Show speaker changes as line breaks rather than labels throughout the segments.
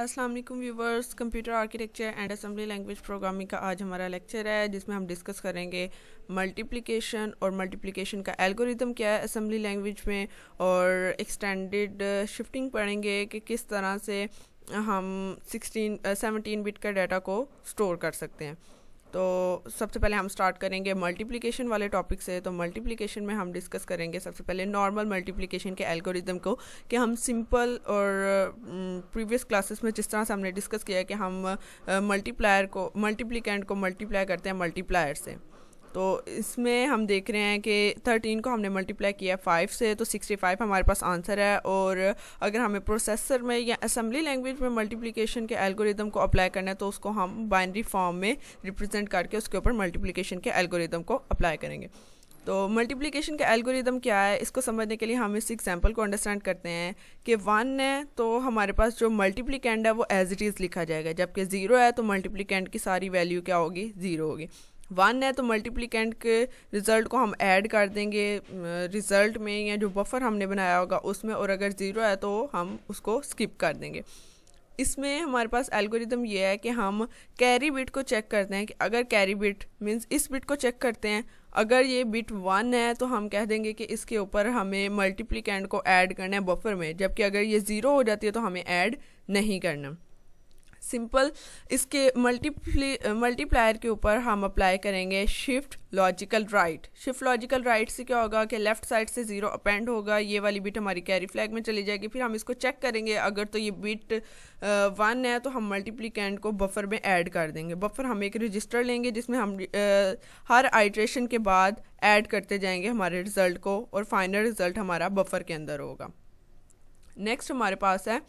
अस्सलाम वालेकुम viewers, computer architecture and assembly language programming का आज हमारा लेक्चर है जिसमें हम डिस्कस करेंगे मल्टीप्लिकेशन और मल्टीप्लिकेशन का एल्गोरिदम क्या है असेंबली लैंग्वेज में, और एक्सटेंडेड शिफ्टिंग पढ़ेंगे कि किस तरह से हम 17 बिट का डाटा को स्टोर कर सकते हैं। तो सबसे पहले हम स्टार्ट करेंगे मल्टीप्लिकेशन वाले टॉपिक से। तो मल्टीप्लिकेशन में हम डिस्कस करेंगे सबसे पहले नॉर्मल मल्टीप्लिकेशन के एल्गोरिदम को, कि हम सिंपल और प्रीवियस क्लासेस में जिस तरह से हमने डिस्कस किया कि हम मल्टीप्लिकेंट को मल्टीप्लाई करते हैं मल्टीप्लायर से। तो इसमें हम देख रहे हैं कि 13 को हमने मल्टीप्लाई किया 5 से, तो 65 हमारे पास आंसर है। और अगर हमें प्रोसेसर में या असेंबली लैंग्वेज में मल्टीप्लिकेशन के एल्गोरिदम को अप्लाई करना है तो उसको हम बाइनरी फॉर्म में रिप्रेजेंट करके उसके ऊपर मल्टीप्लिकेशन के एल्गोरिदम को अप्लाई करेंगे। तो मल्टीप्लिकेशन का एल्गोरिदम क्या है, इसको समझने के लिए हम इस एग्जांपल को अंडरस्टैंड करते हैं कि 1 है तो हमारे पास जो मल्टीप्लिकेंट है वो एज इट इज़ लिखा जाएगा, जबकि 0 है तो मल्टीप्लिकेंट की सारी वैल्यू क्या होगी, 0 होगी। 1 है तो मल्टीप्लिकेंट के रिज़ल्ट को हम ऐड कर देंगे रिज़ल्ट में या जो बफर हमने बनाया होगा उसमें, और अगर 0 है तो हम उसको स्किप कर देंगे। इसमें हमारे पास एल्गोरिदम ये है कि हम कैरी बिट को चेक करते हैं कि अगर कैरी बिट मींस इस बिट को चेक करते हैं, अगर ये बिट 1 है तो हम कह देंगे कि इसके ऊपर हमें मल्टीप्लिकेंट को ऐड करना है बफर में, जबकि अगर ये 0 हो जाती है तो हमें ऐड नहीं करना। सिंपल इसके मल्टीप्लायर के ऊपर हम अप्लाई करेंगे shift logical right. Shift logical right से क्या होगा कि लेफ़्ट साइड से 0 अपेंड होगा, ये वाली बिट हमारी कैरी फ्लैग में चली जाएगी। फिर हम इसको चेक करेंगे, अगर तो ये बिट 1 है तो हम मल्टीप्लिकेंट को बफर में ऐड कर देंगे। बफर हम एक रजिस्टर लेंगे जिसमें हम हर आइट्रेशन के बाद ऐड करते जाएंगे हमारे रिज़ल्ट को, और फाइनल रिज़ल्ट हमारा बफर के अंदर होगा। नेक्स्ट हमारे पास है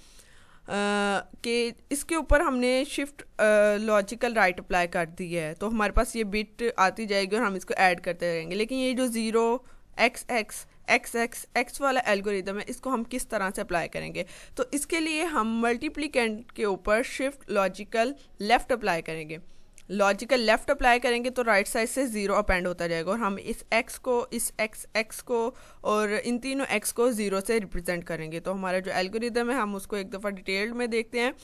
कि इसके ऊपर हमने शिफ्ट लॉजिकल राइट अप्लाई कर दी है, तो हमारे पास ये बिट आती जाएगी और हम इसको ऐड करते रहेंगे। लेकिन ये जो 0 x वाला एल्गोरिदम है, इसको हम किस तरह से अप्लाई करेंगे, तो इसके लिए हम मल्टीप्लिकेंट के ऊपर शिफ्ट लॉजिकल लेफ़्ट अप्लाई करेंगे। लॉजिकल लेफ़्ट अप्लाई करेंगे तो राइट साइड से 0 अपेंड होता जाएगा, और हम इस x को, इस x को और इन तीनों x को 0 से रिप्रेजेंट करेंगे। तो हमारा जो एल्गोरिदम है हम उसको एक दफ़ा डिटेल्ड में देखते हैं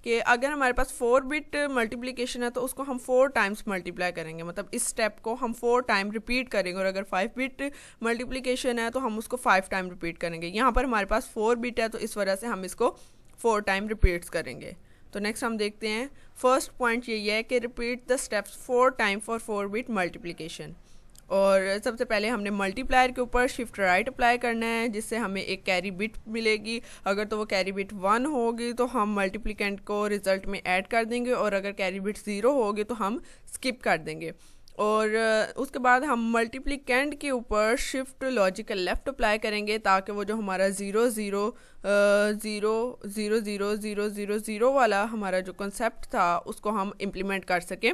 कि अगर हमारे पास 4 बिट मल्टीप्लिकेशन है तो उसको हम 4 टाइम्स मल्टीप्लाई करेंगे, मतलब इस स्टेप को हम 4 टाइम रिपीट करेंगे। और अगर 5 बिट मल्टीप्लिकेशन है तो हम उसको 5 टाइम रिपीट करेंगे। यहाँ पर हमारे पास 4 बिट है तो इस वजह से हम इसको 4 टाइम रिपीट्स करेंगे। तो नेक्स्ट हम देखते हैं, फर्स्ट पॉइंट ये है कि repeat the steps 4 time for 4 bit multiplication. और सबसे पहले हमने मल्टीप्लायर के ऊपर शिफ्ट राइट अप्लाई करना है, जिससे हमें एक कैरी बिट मिलेगी। अगर तो वो कैरी बिट 1 होगी तो हम मल्टीप्लिकेंट को रिज़ल्ट में ऐड कर देंगे, और अगर कैरी बिट 0 होगी तो हम स्किप कर देंगे। और उसके बाद हम मल्टीप्लिकेंट के ऊपर शिफ्ट लॉजिकल लेफ़्ट अप्लाई करेंगे, ताकि वो जो हमारा 0 वाला हमारा जो कॉन्सेप्ट था उसको हम इम्प्लीमेंट कर सकें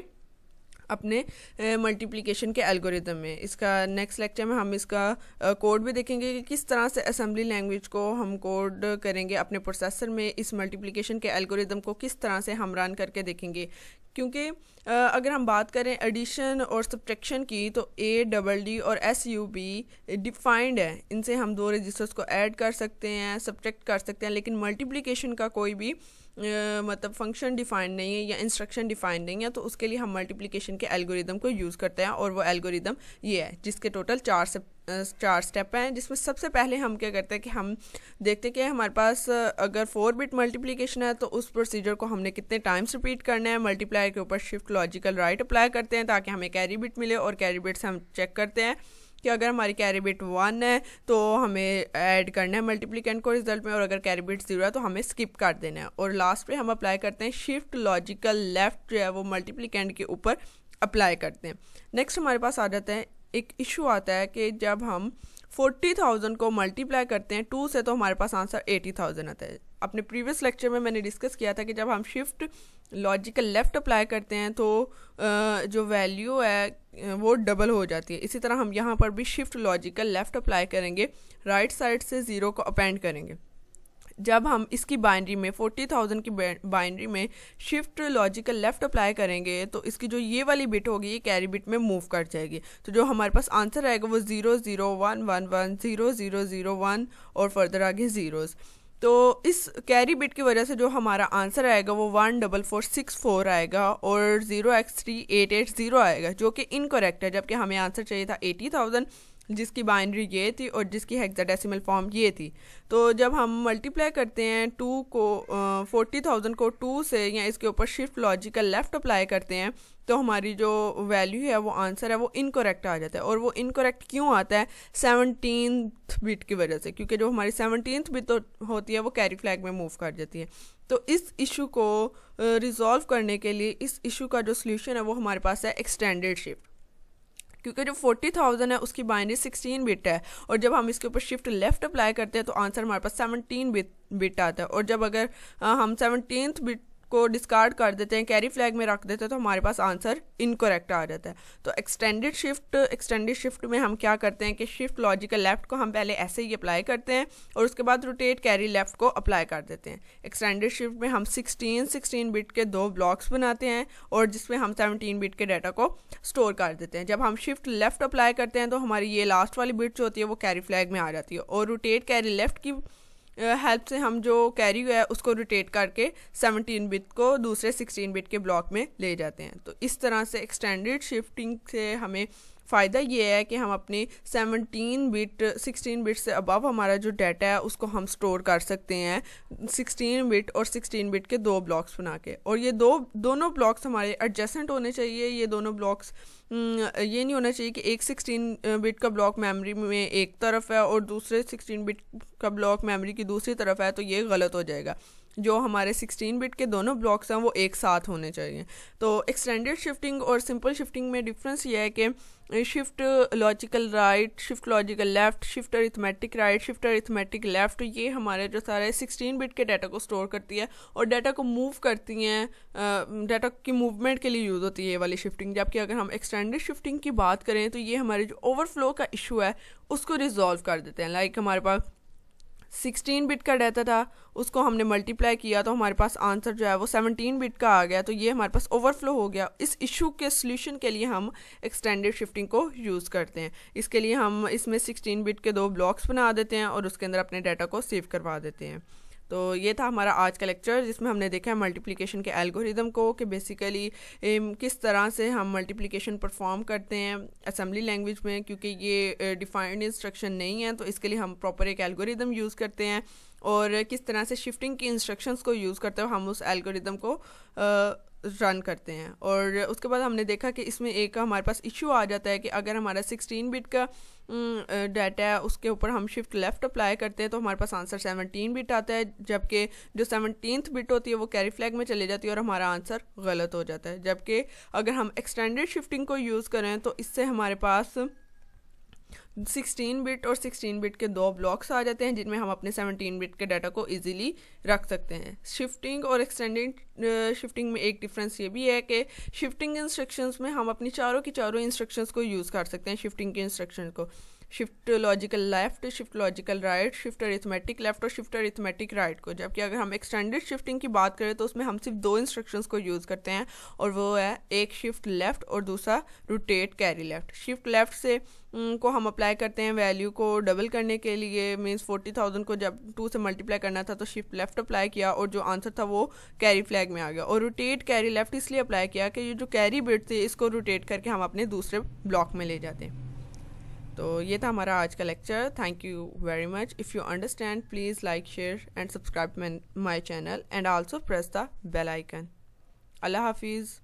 अपने मल्टीप्लिकेशन के एल्गोरिदम में। इसका नेक्स्ट लेक्चर में हम इसका कोड भी देखेंगे कि किस तरह से असेंबली लैंग्वेज को हम कोड करेंगे अपने प्रोसेसर में। इस मल्टीप्लिकेशन के एल्गोरिदम को किस तरह से हम रन करके देखेंगे, क्योंकि अगर हम बात करें एडिशन और सब्ट्रैक्शन की तो ADD और SUB डिफाइंड है, इनसे हम 2 रजिस्टर्स को ऐड कर सकते हैं, सब्ट्रैक्ट कर सकते हैं। लेकिन मल्टीप्लिकेशन का कोई भी मतलब फंक्शन डिफाइंड नहीं है या इंस्ट्रक्शन डिफाइंड नहीं है, तो उसके लिए हम मल्टीप्लिकेशन के एल्गोरिदम को यूज़ करते हैं। और वो एल्गोरिदम ये है जिसके टोटल 4 स्टेप हैं, जिसमें सबसे पहले हम क्या करते हैं कि हम देखते हैं कि हमारे पास अगर 4 बिट मल्टीप्लिकेशन है तो उस प्रोसीजर को हमने कितने टाइम्स रिपीट करना है। मल्टीप्लायर के ऊपर शिफ्ट लॉजिकल राइट अप्लाई करते हैं ताकि हमें कैरी बिट मिले, और कैरी बिट से हम चेक करते हैं कि अगर हमारी कैरी बिट 1 है तो हमें ऐड करना है मल्टीप्लिकेंट को रिजल्ट में, और अगर कैरी बिट 0 है तो हमें स्किप कर देना है। और लास्ट पे हम अप्लाई करते हैं शिफ्ट लॉजिकल लेफ़्ट, जो है वो मल्टीप्लिकेंट के ऊपर अप्लाई करते हैं। नेक्स्ट हमारे पास आ जाता है, एक इशू आता है कि जब हम 40,000 को मल्टीप्लाई करते हैं 2 से तो हमारे पास आंसर 80,000 आता है। अपने प्रीवियस लेक्चर में मैंने डिस्कस किया था कि जब हम शिफ्ट लॉजिकल लेफ़्ट अप्लाई करते हैं तो जो वैल्यू है वो डबल हो जाती है। इसी तरह हम यहाँ पर भी शिफ्ट लॉजिकल लेफ़्ट अप्लाई करेंगे, राइट साइड से 0 को अपेंड करेंगे। जब हम इसकी बाइनरी में 40,000 की बाइनरी में शिफ्ट लॉजिकल लेफ़्ट अप्लाई करेंगे तो इसकी जो ये वाली बिट होगी ये कैरी बिट में मूव कर जाएगी। तो जो हमारे पास आंसर आएगा वो 0 0 1 1 1 0 0 0 1 और फर्दर आगे ज़ीरोज़। तो इस कैरी बिट की वजह से जो हमारा आंसर आएगा वो 14464 आएगा और 0x3880 आएगा, जो कि इनकरेक्ट है, जबकि हमें आंसर चाहिए था 80,000 जिसकी बाइनरी ये थी और जिसकी हेक्साडेसिमल फॉर्म ये थी। तो जब हम मल्टीप्लाई करते हैं 2 को 40,000 को 2 से या इसके ऊपर शिफ्ट लॉजिकल लेफ़्ट अप्लाई करते हैं तो हमारी जो वैल्यू है वो आंसर है वो इनकरेक्ट आ जाता है। और वो इनकरेक्ट क्यों आता है? 17th बिट की वजह से, क्योंकि जो हमारी 17th बिट तो होती है वो कैरी फ्लैग में मूव कर जाती है। तो इस इशू को रिजॉल्व करने के लिए इस इशू का जो सोल्यूशन है वो हमारे पास है एक्सटेंडेड शिफ्ट, क्योंकि जो 40,000 है उसकी बाइनरी 16 बिट है और जब हम इसके ऊपर शिफ्ट लेफ़्ट अप्लाई करते हैं तो आंसर हमारे पास 17 बिट आता है। और जब अगर हम 17th बिट को डिस्कार्ड कर देते हैं, कैरी फ्लैग में रख देते हैं, तो हमारे पास आंसर इनकरेक्ट आ जाता है। तो एक्सटेंडेड शिफ्ट में हम क्या करते हैं कि शिफ्ट लॉजिकल लेफ़्ट को हम पहले ऐसे ही अप्लाई करते हैं और उसके बाद रोटेट कैरी लेफ़्ट को अप्लाई कर देते हैं। एक्सटेंडेड शिफ्ट में हम 16 बिट के 2 ब्लॉक्स बनाते हैं और जिसमें हम 17 बिट के डाटा को स्टोर कर देते हैं। जब हम शिफ्ट लेफ़्ट अप्लाई करते हैं तो हमारी ये लास्ट वाली बिट जो होती है वो कैरी फ्लैग में आ जाती है और रोटेट कैरी लेफ़्ट की हेल्प से हम जो कैरी है उसको रोटेट करके 17 बिट को दूसरे 16 बिट के ब्लॉक में ले जाते हैं। तो इस तरह से एक्सटेंडेड शिफ्टिंग से हमें फ़ायदा ये है कि हम अपनी 16 बिट से अबव हमारा जो डाटा है उसको हम स्टोर कर सकते हैं 16 बिट और 16 बिट के 2 ब्लॉक्स बना के। और ये दोनों ब्लॉक्स हमारे एडजेसेंट होने चाहिए। ये दोनों ब्लॉक्स ये नहीं होना चाहिए कि एक 16 बिट का ब्लॉक मेमोरी में एक तरफ है और दूसरे 16 बिट का ब्लॉक मेमोरी की दूसरी तरफ है, तो ये गलत हो जाएगा। जो हमारे 16 बिट के दोनों ब्लॉक्स हैं वो एक साथ होने चाहिए। तो एक्सटेंडेड शिफ्टिंग और सिंपल शिफ्टिंग में डिफरेंस ये है कि shift logical right, shift logical left, shift arithmetic right, shift arithmetic left, ये हमारे जो सारे 16 बिट के डाटा को स्टोर करती है और डाटा को मूव करती हैं, डाटा की मूवमेंट के लिए यूज़ होती है ये वाली शिफ्टिंग। जबकि अगर हम एक्सटेंडेड शिफ्टिंग की बात करें तो ये हमारे जो ओवरफ्लो का इशू है उसको रिजॉल्व कर देते हैं। लाइक हमारे पास 16 बिट का डाटा था, उसको हमने मल्टीप्लाई किया तो हमारे पास आंसर जो है वो 17 बिट का आ गया, तो ये हमारे पास ओवरफ्लो हो गया। इस इशू के सोल्यूशन के लिए हम एक्सटेंडेड शिफ्टिंग को यूज़ करते हैं। इसके लिए हम इसमें 16 बिट के 2 ब्लॉक्स बना देते हैं और उसके अंदर अपने डाटा को सेव करवा देते हैं। तो ये था हमारा आज का लेक्चर जिसमें हमने देखा है मल्टीप्लिकेशन के एल्गोरिदम को कि बेसिकली किस तरह से हम मल्टीप्लिकेशन परफॉर्म करते हैं असेंबली लैंग्वेज में, क्योंकि ये डिफाइंड इंस्ट्रक्शन नहीं है तो इसके लिए हम प्रॉपर एक एल्गोरिदम यूज़ करते हैं और किस तरह से शिफ्टिंग की इंस्ट्रक्शंस को यूज़ करते हुए हम उस एल्गोरिदम को रन करते हैं। और उसके बाद हमने देखा कि इसमें एक हमारे पास इशू आ जाता है कि अगर हमारा 16 बिट का डाटा है उसके ऊपर हम शिफ्ट लेफ़्ट अप्लाई करते हैं तो हमारे पास आंसर 17 बिट आता है, जबकि जो 17th बिट होती है वो कैरी फ्लैग में चली जाती है और हमारा आंसर गलत हो जाता है। जबकि अगर हम एक्सटेंडेड शिफ्टिंग को यूज़ करें तो इससे हमारे पास 16 बिट और 16 बिट के 2 ब्लॉक्स आ जाते हैं जिनमें हम अपने 17 बिट के डाटा को इजीली रख सकते हैं। शिफ्टिंग और एक्सटेंडेड शिफ्टिंग में एक डिफरेंस ये भी है कि शिफ्टिंग इंस्ट्रक्शंस में हम अपनी चारों की चारों इंस्ट्रक्शंस को यूज़ कर सकते हैं। शिफ्टिंग के इंस्ट्रक्शन को shift logical left, shift logical right, shift arithmetic left और शिफ्ट अरिथमेटिक राइट को। जबकि अगर हम एक्सटेंडेड शिफ्टिंग की बात करें तो उसमें हम सिर्फ 2 इंस्ट्रक्शंस को यूज़ करते हैं और वो है एक शिफ्ट लेफ़्ट और दूसरा rotate carry left. Shift left से को हम अप्लाई करते हैं वैल्यू को डबल करने के लिए, मींस 40,000 को जब 2 से मल्टीप्लाई करना था तो शिफ्ट लेफ़्ट अप्लाई किया और जो आंसर था वो कैरी फ्लैग में आ गया। और रोटेट कैरी लेफ़्ट इसलिए अप्लाई किया कि ये जो कैरी बिट थी इसको रोटेट करके हम अपने दूसरे ब्लॉक में ले जाते हैं। तो ये था हमारा आज का lecture. Thank you very much. If you understand please like, share and subscribe my channel and also press the bell icon. अल्लाह हाफिज़।